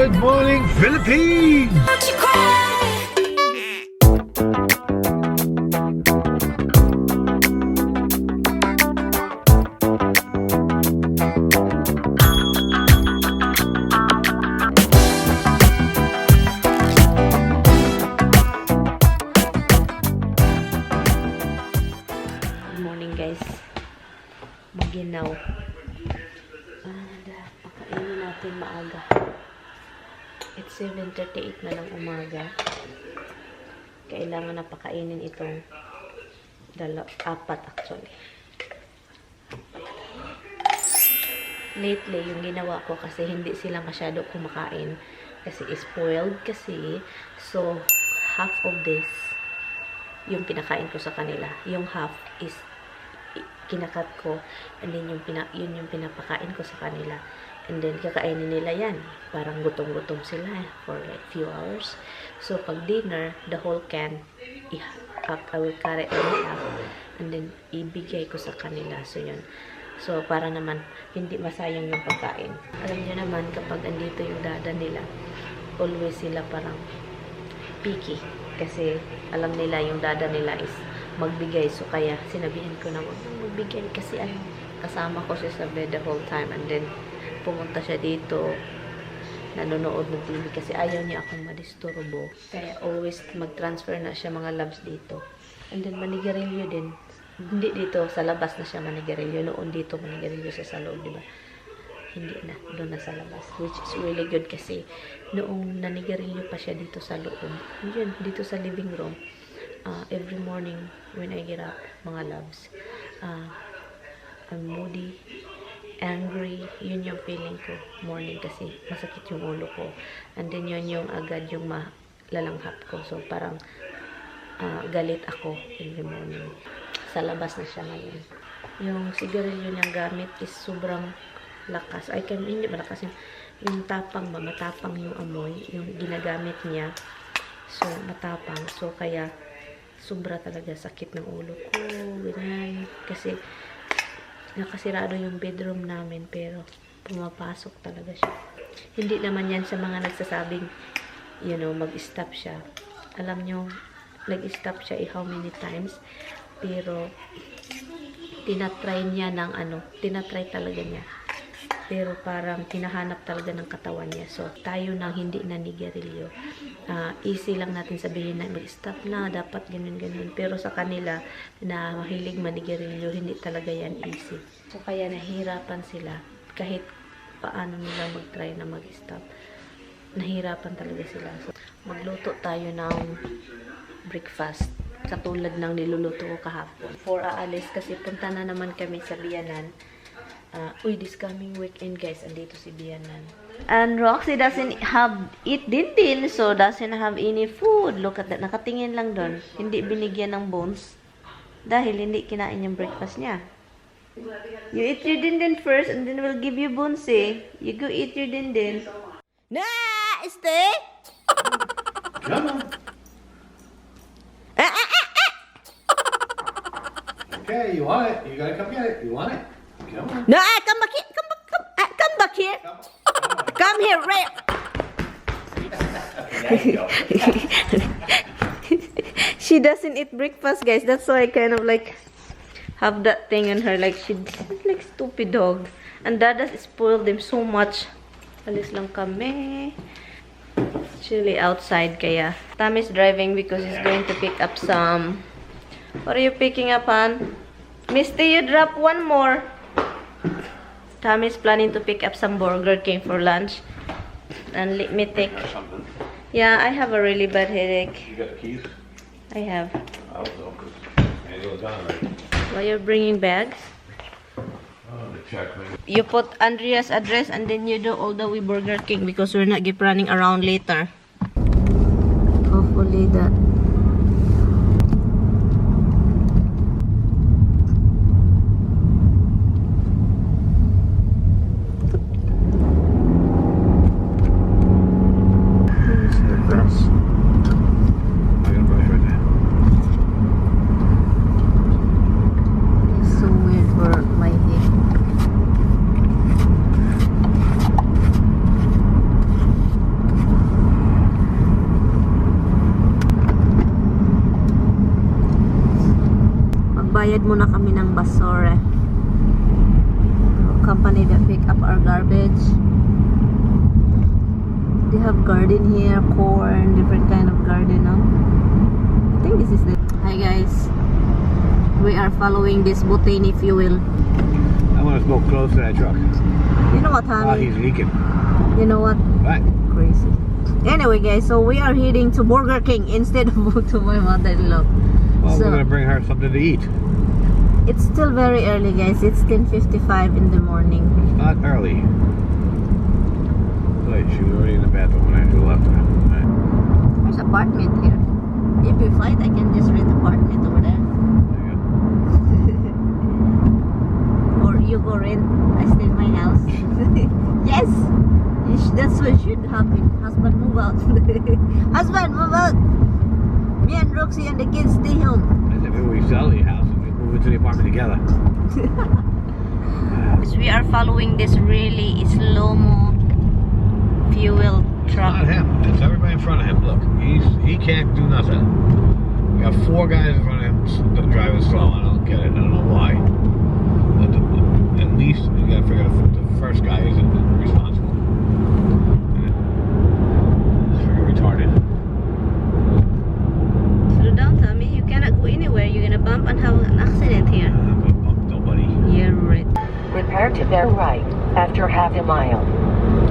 Good morning, Philippines! Good morning guys. Maginaw. Pakainin natin maaga. It's 7:38 na ng umaga. Kailangan na pakainin itong apat actually. Lately, yung ginawa ko kasi hindi sila masyado kumakain. Kasi spoiled kasi. So, half of this yung pinakain ko sa kanila. Yung half is kinakat ko. And then yun yung pinapakain ko sa kanila. And then, kakainin nila yan. Parang gutom-gutom sila for like few hours. So, pag dinner, the whole can, I will carry it up. And then, ibigay ko sa kanila. So, yun. So, para naman, hindi masayang yung pagkain. Alam niyo naman, kapag andito yung dada nila, always sila parang picky. Kasi, alam nila yung dada nila is magbigay. So, kaya, sinabihan ko na, huwag nang magbigay. Kasi, kasama ko siya sa bed the whole time. And then, pumunta siya dito, nanonood ng TV kasi ayaw niya akong madisturbo. Kaya always mag-transfer na siya mga loves dito. And then manigarilyo din. Hindi dito, sa labas na siya manigarilyo. Noon dito manigarilyo siya sa loob, diba? Hindi na, doon na sa labas. Which is really good kasi noong nanigarilyo pa siya dito sa loob. Yun, dito sa living room. Every morning when I get up, mga loves, I'm moody, angry, yun yung feeling ko morning kasi masakit yung ulo ko, and then yun yung agad yung malalanghap ko, so parang galit ako every morning. Sa labas na siya ngayon. Yung sigarilyo niyang gamit is sobrang lakas. Hindi malakas yung tapang ba, matapang yung amoy, yung ginagamit niya, so matapang, so kaya sobra talaga sakit ng ulo ko, ganyan, kasi nakasirado yung bedroom namin, pero pumapasok talaga siya. Hindi naman yan sa mga nagsasabing, you know, mag-stop siya. Alam nyo, nag-stop siya how many times, pero tinatry niya ng tinatry talaga niya. Pero parang tinahanap talaga ng katawan niya. So, tayo nang hindi nanigarilyo, easy lang natin sabihin na mag-stop na, dapat ganun-ganun. Pero sa kanila, na mahilig manigarilyo, hindi talaga yan easy. So, kaya nahirapan sila. Kahit paano nila mag-try na mag-stop, nahirapan talaga sila. So, magluto tayo ng breakfast. Katulad ng niluluto ko kahapon. For aalis, kasi punta na naman kami sa Biyanan. This coming weekend guys, andito si Biyanan. And Roxy doesn't eat din, so doesn't have any food. Look at that, nakatingin lang doon. Hindi binigyan ng bones. Dahil hindi kinain yung breakfast niya. You eat your din first, and then we'll give you bones eh. You go eat your din. Nah, stay! Come on. Okay, you want it. You gotta come get it. You want it. Come on. No, come back here. Come back here. Come here, Ray. She doesn't eat breakfast, guys. That's why I kind of like have that thing on her. Like she's like stupid dog. And Dada spoiled them so much. Alis lang kami. Chilly outside kaya. Tammy's driving because he's going to pick up some. What are you picking up, hon? Misty, you drop one more. Tammy's planning to pick up some Burger King for lunch. And let me take. Yeah, I have a really bad headache. You got the keys? I have. I don't know, because Angel's on, right? Why you're bringing bags? The check, man. You put Andrea's address and then you do all the way Burger King because we're not keep running around later. Hopefully that. Nagbayad muna kami ng basura. Company that pick up our garbage. They have garden here, corn, different kind of garden, no? I think this is the... Hi guys. We are following this butane fuel. I want to go close to that truck. You know what, honey? Oh, he's leaking. You know what? What? Crazy. Anyway guys, so we are heading to Burger King instead of to my mother-in-law. Well, So, we're gonna bring her something to eat. it's still very early guys. It's 10:55 in the morning. It's not early. Wait, she was already in the bathroom when I left her. Right. There's apartment here. If we fight, I can just rent apartment over there. There you Or you go rent, I stay in my house. Yes! That's what should happen. Husband, move out. Husband, move out! Me and Roxy and the kids stay home. go. I said maybe we sell the house and just move into the apartment together. We are following this really slow-mo fuel It's truck. not him. It's everybody in front of him. Look, he can't do nothing. We got 4 guys in front of him driving slow. I don't get it. I don't know why. But at least you gotta figure out the first guy isn't responsible. It's freaking retarded. Slow down, Tommy. You cannot go anywhere. You're gonna bump and have an accident here. I'm gonna bump nobody. Yeah, right. Repair to their right after half a mile.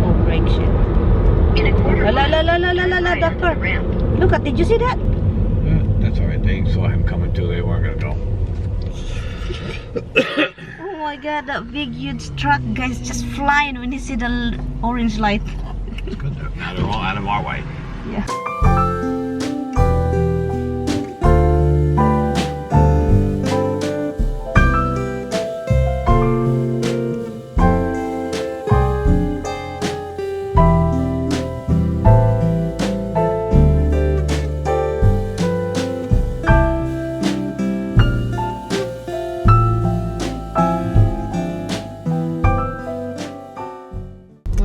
Oh, brake shit. In a quarter La la la la la la la, that car. Look at, did you see that? Yeah, that's alright. They saw him coming too. They weren't gonna go. Oh my god, that big huge truck, guys, just flying when you see the orange light. It's good though. Now they're all out of our way. Yeah.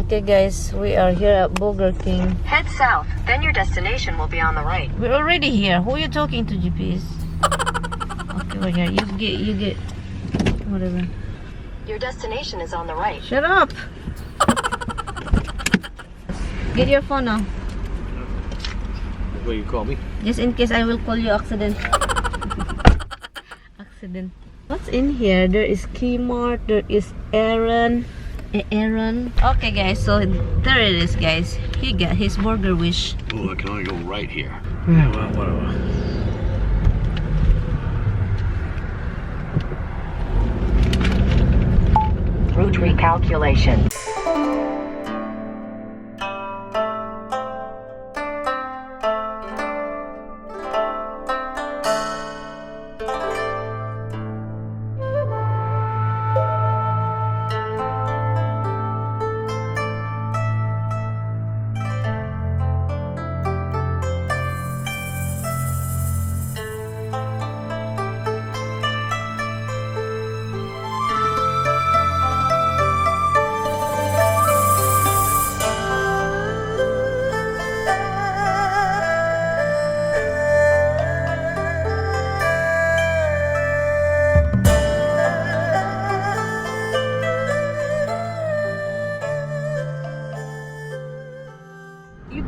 Okay guys, we are here at Burger King. Head south, then your destination will be on the right. We're already here. Who are you talking to, GPS? Okay, we're here. You get whatever. Your destination is on the right. Shut up. Get your phone now. That's what you call me. Just in case I will call you accident. Accident. What's in here? There is Kmart, there is Aaron. Okay guys, so there it is guys. He got his burger wish. Oh, I can only go right here. Yeah, well, whatever. Route recalculation.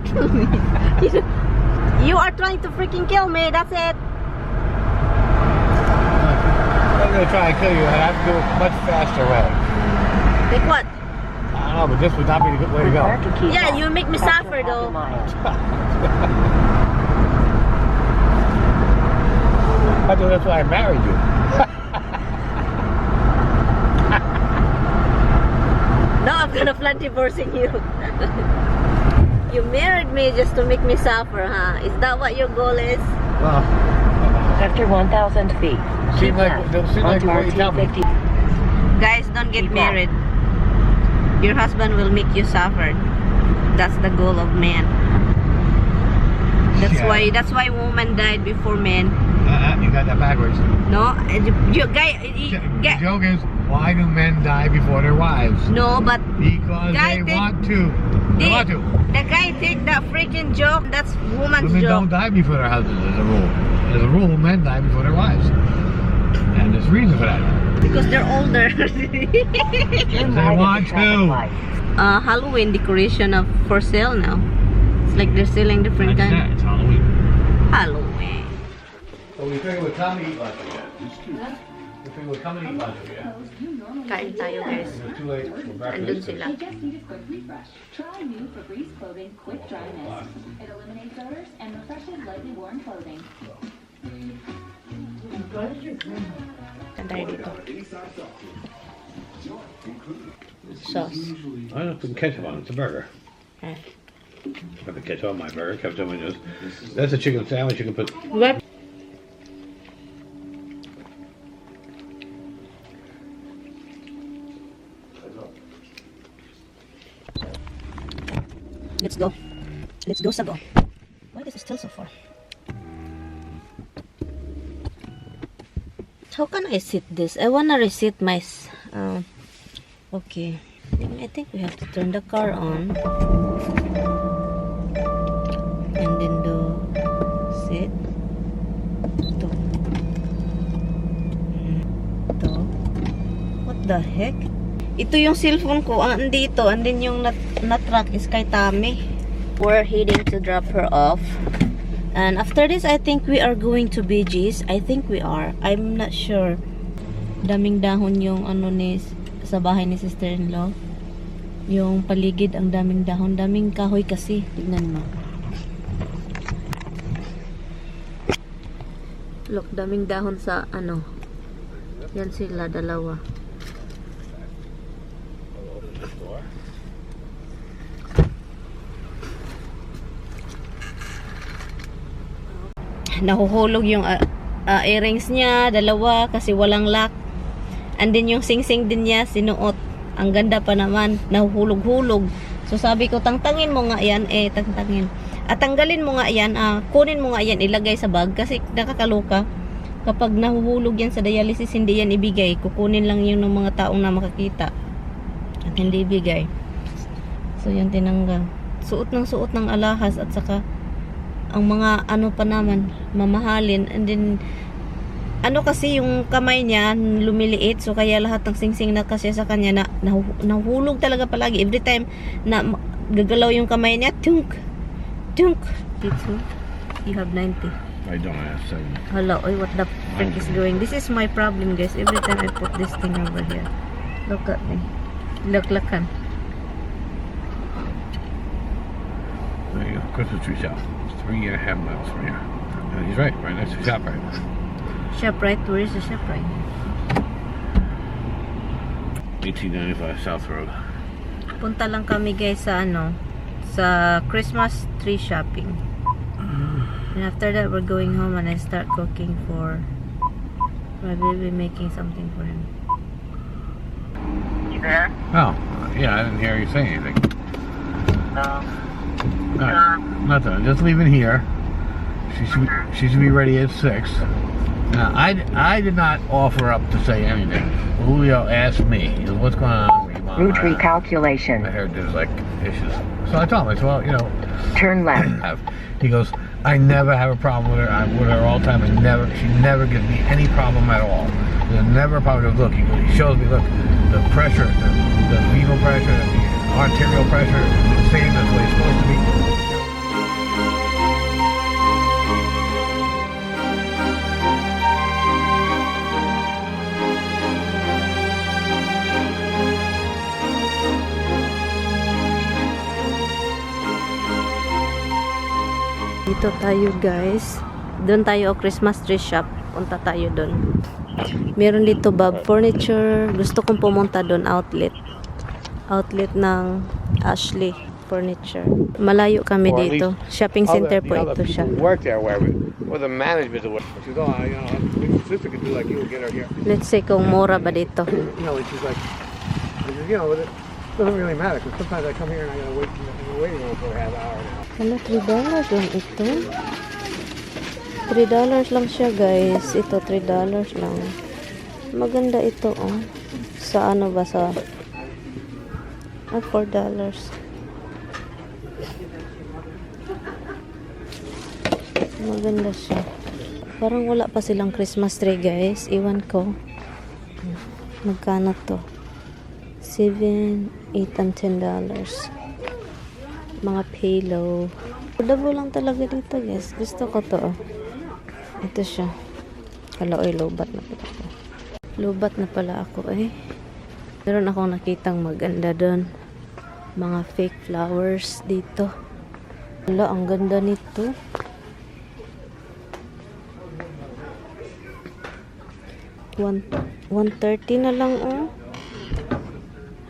Kill me. You are trying to freaking kill me, that's it. I'm gonna try and kill you, and I have to do it much faster way. Like what? I don't know, but this would not be the good way to go. Repair to keep Yeah, up you make me after suffer half a though. mile. I thought that's why I married you. Now I'm gonna plan divorcing you. You married me just to make me suffer, huh? Is that what your goal is? Well, After 1,000 feet. seem keep like left don't seem like the way you tell me. 250. Guys, don't get Keep married. Your husband will make you suffer. That's the goal of man. Yeah. That's why woman died before men. You got that backwards. No, you The joke is, why do men die before their wives? no, but Because Guy, they they- want to. They want to. the guy take that freaking joke. That's woman's Women don't joke. die before their husbands, as a rule. As a rule, men die before their wives. that. There's a reason for that. Because they're older. Turn They right want at the traffic to. light. Halloween decoration of for sale now. It's like they're selling different That's kind. that. It's Halloween. Halloween. So we figured we'd come and eat lunch again. We figured we'd come and eat lunch again. Kain tayo, guys. It's too late for Andun breakfast. sila. They just need a quick refresh. Try new Febreze Clothing Quick Dry Mist. It eliminates odors and refreshes lightly worn clothing. Kain tayo dito. Sauce. I don't put ketchup on it. It's a burger. Eh. I put ketchup on my burger. Ketchup on yours. That's a chicken sandwich. You can put. What? Let's go. Let's go, Sago. Why is it still so far? How can I sit this? I wanna reset my... okay. I think we have to turn the car on. And then do... sit. Ito. Ito. What the heck? Ito yung cellphone ko. Andito. And then yung na-track is kay Tami. We're heading to drop her off. And after this, I think we are going to BG's. I think we are. I'm not sure. Daming dahon yung ano ni sa bahay ni sister-in-law. Yung paligid, ang daming dahon. Daming kahoy kasi. Tignan mo. Look, daming dahon sa ano. Yan sila, dalawa. Nahuhulog yung earrings niya, dalawa, kasi walang lock. And then yung sing-sing din niya, sinuot. Ang ganda pa naman, nahuhulog-hulog. So sabi ko, tangtangin mo nga yan, tangtangin. At tanggalin mo nga yan, kunin mo nga yan, ilagay sa bag, kasi nakakaloka. Kapag nahuhulog yan sa dialysis, hindi yan ibigay. Kukunin lang yun ng mga taong na makakita. At hindi ibigay. So yan tinanggal. Suot ng alahas at saka ang mga ano pa naman mamahalin, and then ano kasi yung kamay niya lumiliit, so kaya lahat ng singsing na kasi sa kanya nahuhulog talaga palagi every time na gagalaw yung kamay niya. Tunk dito. You have 90. I don't have 7. Hello, oy, what the frick is going? This is my problem, guys. Every time I put this thing over here, look at me. Laklakan. There you go. Christmas tree shop. 3.5 miles from here. And he's right next to ShopRite. ShopRite? Where is the ShopRite? 1895 South Road. Punta lang kami, guys, sa ano, sa Christmas tree shopping. And after that, we're going home and I start cooking for my baby, making something for him. You there? Oh, yeah, I didn't hear you say anything. No. Alright, nothing. Just leaving here. She should be ready at 6. Now, I did not offer up to say anything. Julio asked me, he goes, what's going on with you, Mom? Route recalculation. I heard there's like issues. So I told him, I said, well, you know. Turn left. He goes, I never have a problem with her. I'm with her all the time. She never gives me any problem at all. There's never a problem. Look, he shows me, look, the pressure, the venal pressure, the arterial pressure, the same as what it's supposed to be. Dito tayo, guys. Doon tayo Christmas tree shop. Punta tayo doon. Meron dito Bob Furniture. Gusto kong pumunta doon, outlet. Outlet ng Ashley Furniture. Malayo kami dito. Shopping center po ito siya. Work there where the management work. She's all, you know, sister could do like you, get her here. Let's see kung mura ba dito. You know, she's like, you know, it doesn't really matter because sometimes I come here and I gotta wait in the waiting room for a half hour now. Ano, $3 lang ito? $3 lang siya, guys. Ito, $3 lang. Maganda ito, oh. Sa ano ba, sa... $4. Maganda siya. Parang wala pa silang Christmas tree, guys. Iwan ko. Magkano to? 7, 8, and $10. Mga pillow. Affordable lang talaga dito, guys. Gusto ko to. Ito siya. Hala, oy, lobat na pala ako. Lobat na pala ako, eh. Meron akong nakitang maganda doon. Mga fake flowers dito. Hala, ang ganda nito. $130 na lang, oh.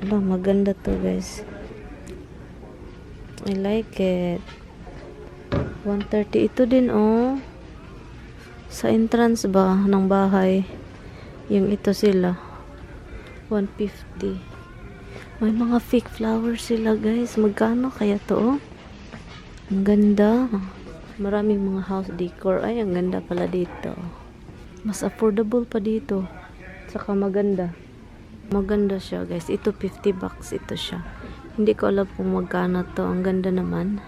Hala, maganda to, guys. I like it. 130 ito din, oh. Sa entrance ba ng bahay. Yung ito sila. 150. May mga fake flowers sila, guys. Magkano kaya to, oh? Ang ganda. Maraming mga house decor. Ay, ang ganda pala dito. Mas affordable pa dito. Saka maganda. Maganda siya, guys. Ito $50 ito siya. Hindi ko alam kung magkano to. Ang ganda naman.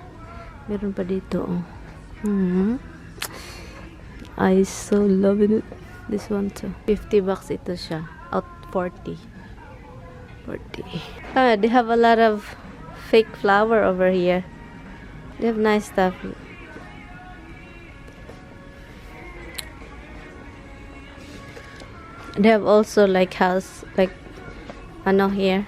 Meron pa dito, oh. I so love it. This one too. $50 ito siya. Out 40. They have a lot of fake flower over here. They have nice stuff. They have also like house, like ano here.